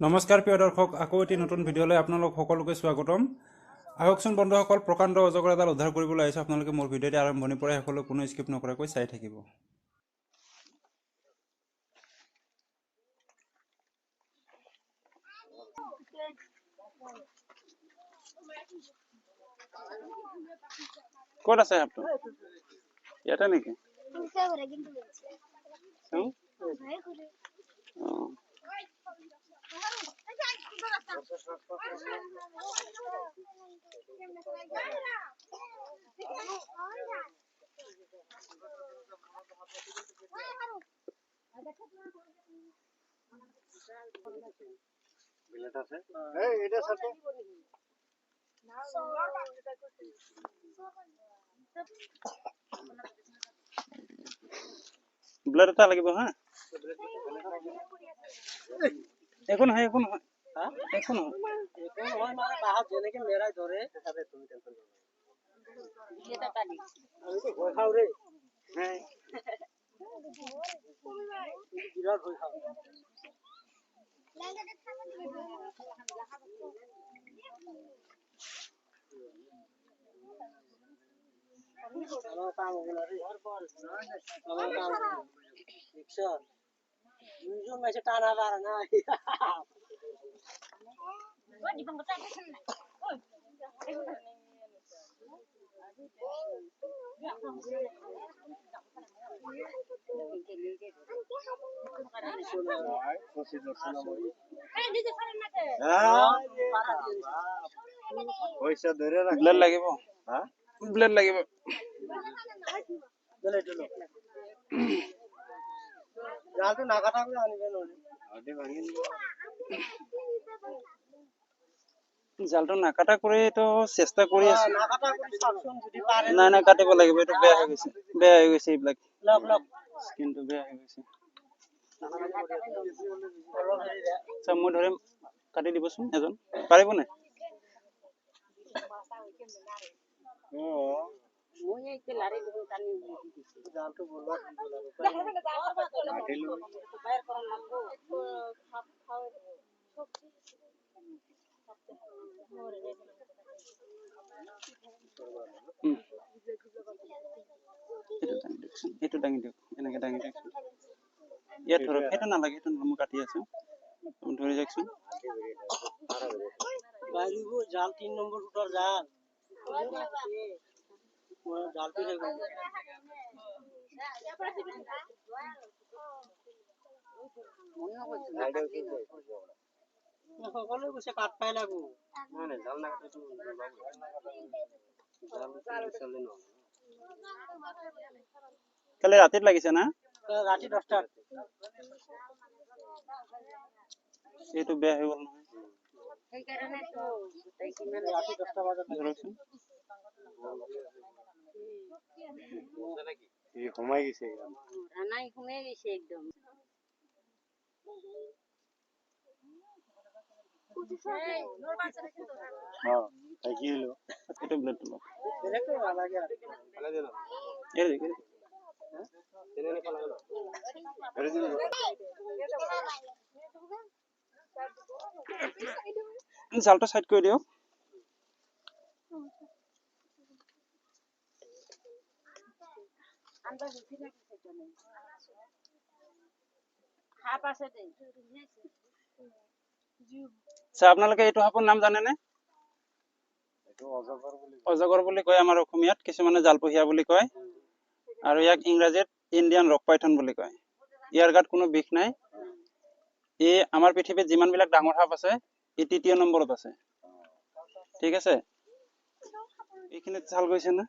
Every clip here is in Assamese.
নমস্কাৰ প্ৰিয় দৰ্শক, আকৌ এটি নতুন ভিডিঅ'লৈ আপোনালোক সকলোকে স্বাগতম। আহকচোন বন্ধুসকল, প্ৰকাণ্ড অজগৰ এডাল উদ্ধাৰ কৰিবলৈ আহিছোঁ। আপোনালোকে মোৰ ভিডিঅ'টি আৰম্ভণিৰ পৰাই সকলো কোনো স্কিপ নকৰাকৈ চাই থাকিব। ক'ত আছে আপটো? ইয়াতে নেকি? ব্লাড এটা লাগিব হা? একো নহয়, একো নহয়, একো নহয়। ব্লাড লাগিব, ব্লাড লাগিব। জালটো নাকাটা কৰি তো চেষ্টা কৰি আছো। নাই নাই, কাটিব লাগিব, এইটো বেয়া হৈ গৈছে, বেয়া হৈ গৈছে, এইবিলাক স্কিনটো বেয়া হৈ গৈছে। মই ধৰিম, কাটি দিবচোন এজন, পাৰিব নাই? এইটো দাঙি দিয়ক, এনেকে দাঙি দিয়কচোন। ইয়াত ধৰক, সেইটো নালাগে, সেইটো মই কাটি আছো, ধৰি যাওকচোন। জাল 3 নম্বৰ ফুটৰ জাল। সকলোৱে কৈছে কাট পাই লাগো। কালি ৰাতিত লাগিছে না? ৰাতি 10টাত। এইটো বেয়া হৈ গ'ল নহয়। সোমাই গৈছে একদম। জালটা সাইড করে দিও। আপোনালোকে এইটো সাপৰ নাম জানেনে? অজগৰ বুলি কয় আমাৰ অসমীয়াত, কিছুমানে জালপহিয়া বুলি কয়, আৰু ইয়াক ইংৰাজীত ইণ্ডিয়ান ৰক পাইথন বুলি কয়। ইয়াৰ গাত কোনো বিষ নাই। এই আমাৰ পৃথিৱীত যিমান বিলাক ডাঙৰ সাপ আছে, এই ৩য় নম্বৰত আছে। ঠিক আছে, এইখিনিত চাল গৈছে না?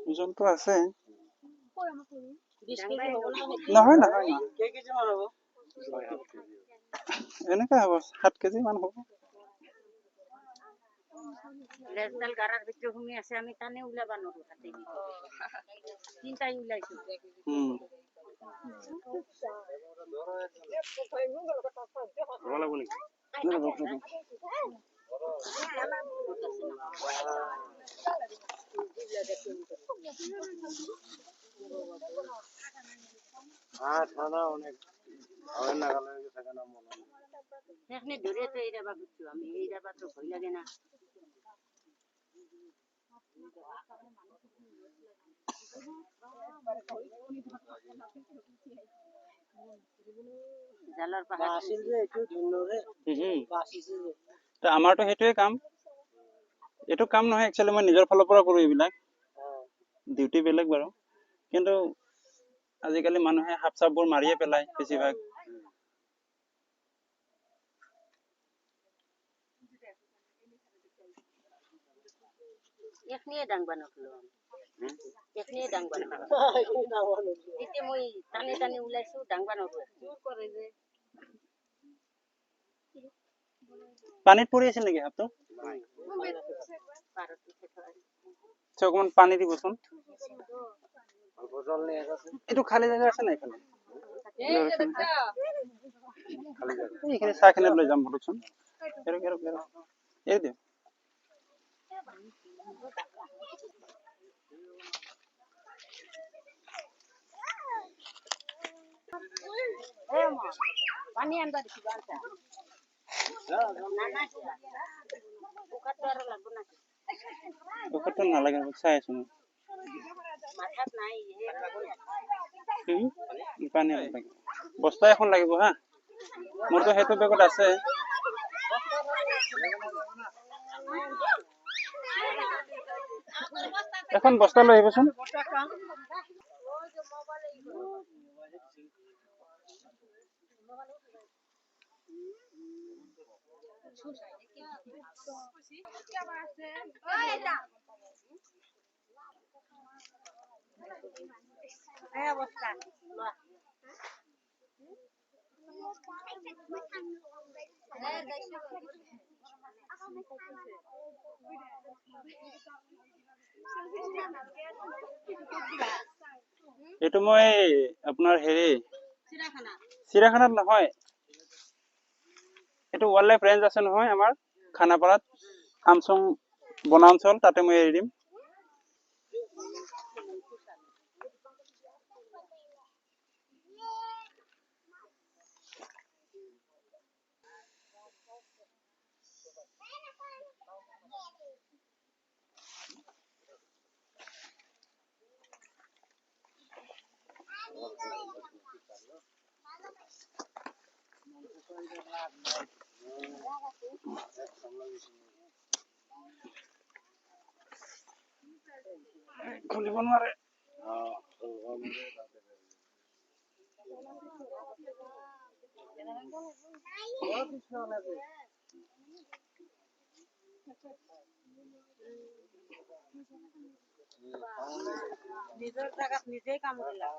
ওজনটো আছে, নহয় নহয়, এনেকা হব 7 কেজি মান হব। আমি টানে ওলাব নোৱাৰো, তিনটাই ওলাইছো। ঠান্ডা অনেক হবে নাগালের থাকে না মনে এখানে ধরে তো এই ডাবা করছো আমি এই ডাবা তো ভয় লাগে না জালার পাহাড় আসিল যে একটু ভিন্ন রে বাসিছে যে তা আমাৰতো সেইটোৱে কাম এইটো কাম নহয় একচুৱেলি মই নিজৰ ফালৰ পৰা কৰোঁ এইবিলাক ডিউটি বেলেগ বাৰু কিন্তু আজিকালি মানুহে সাপ চাপবোৰ মাৰিয়ে পেলায় বেছিভাগ এখানে ডাংবা নকলো এখানে ডাংবা নকলো এতে মই টানে টানে ওলাইছো ডাংবা নকলো জোৰ কৰে যে পানীত পৰি আছিল নেকি সাপটো অকণমান পানী দিবচোন এইটো খালী জেগা আছে নাই এইফালে এইখিনি চাহখিনিত লৈ যাম ভলকচোন এৰি দিয়ক পানী আনবা দিবা ঔষধটো নালাগে চাই আছো মাথাত নাই পানী লাগিব বস্তা এখন লাগিব হা মোৰতো সেইটো বেগত আছে এখন বস্তা লৈ আহিবচোন এইটো মই আপোনাৰ হেৰি চিৰাখানাত নহয় এইটো ৱাইল্ড লাইফ ৰেঞ্জ আছে নহয় আমাৰ খানাপাৰাত আমচং বনাঞ্চল তাতে মই এৰি দিম খুলিব নোৱাৰে নিজৰ জাগাত নিজেই কাম কৰিলা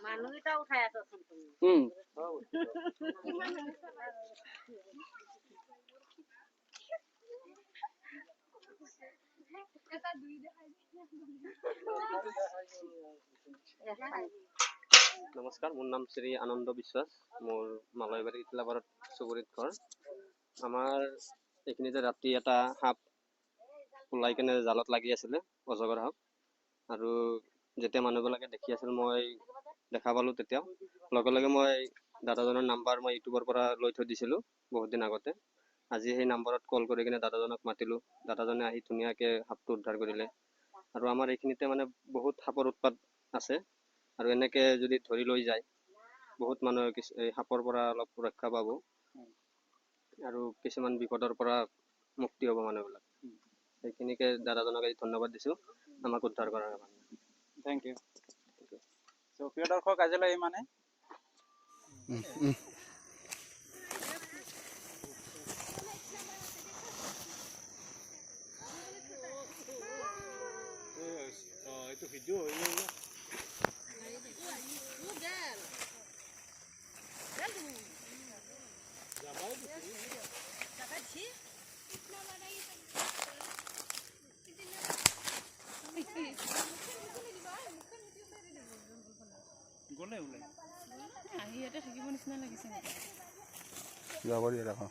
মানুহ এটা উঠাই আছোন তুমি নমস্কাৰ মোৰ নাম শ্ৰী আনন্দ বিশ্বাস মোৰ মালয়বাৰী ইটলাপাৰত চুবুৰীত ঘৰ আমাৰ এইখিনিতে ৰাতি এটা সাপ ওলাই কেনে জালত লাগি আছিলে অজগৰ সাপ আৰু যেতিয়া মানুহবিলাকে দেখি আছিল মই দেখা পালোঁ তেতিয়া লগে লগে মই দাদাজনৰ নাম্বাৰ মই ইউটিউবৰ পৰা লৈ থৈ দিছিলোঁ বহুত দিন আগতে আজি সেই নাম্বাৰত কল কৰি কিনে দাদাজনক মাতিলোঁ দাদাজনে আহি ধুনীয়াকৈ সাপটো উদ্ধাৰ কৰিলে আৰু আমাৰ এইখিনিতে মানে বহুত সাপৰ উৎপাত আছে আৰু এনেকৈ যদি ধৰি লৈ যায় বহুত মানুহে এই সাপৰ পৰা অলপ ৰক্ষা পাব আৰু কিছুমান বিপদৰ পৰা মুক্তি হ'ব মানুহবিলাক সেইখিনিকে দাদাজনক আজি ধন্যবাদ দিছোঁ আমাক উদ্ধাৰ কৰাৰ কাৰণে থেংক ইউ প্ৰিয় দৰ্শক আজিলৈ ইমানে এইটো ভিডিও হৈ গ'ল না গ'লে ওলাই আহি ইয়াতে থাকিব নিচিনা লাগিছে যাব দিয়া ৰাখা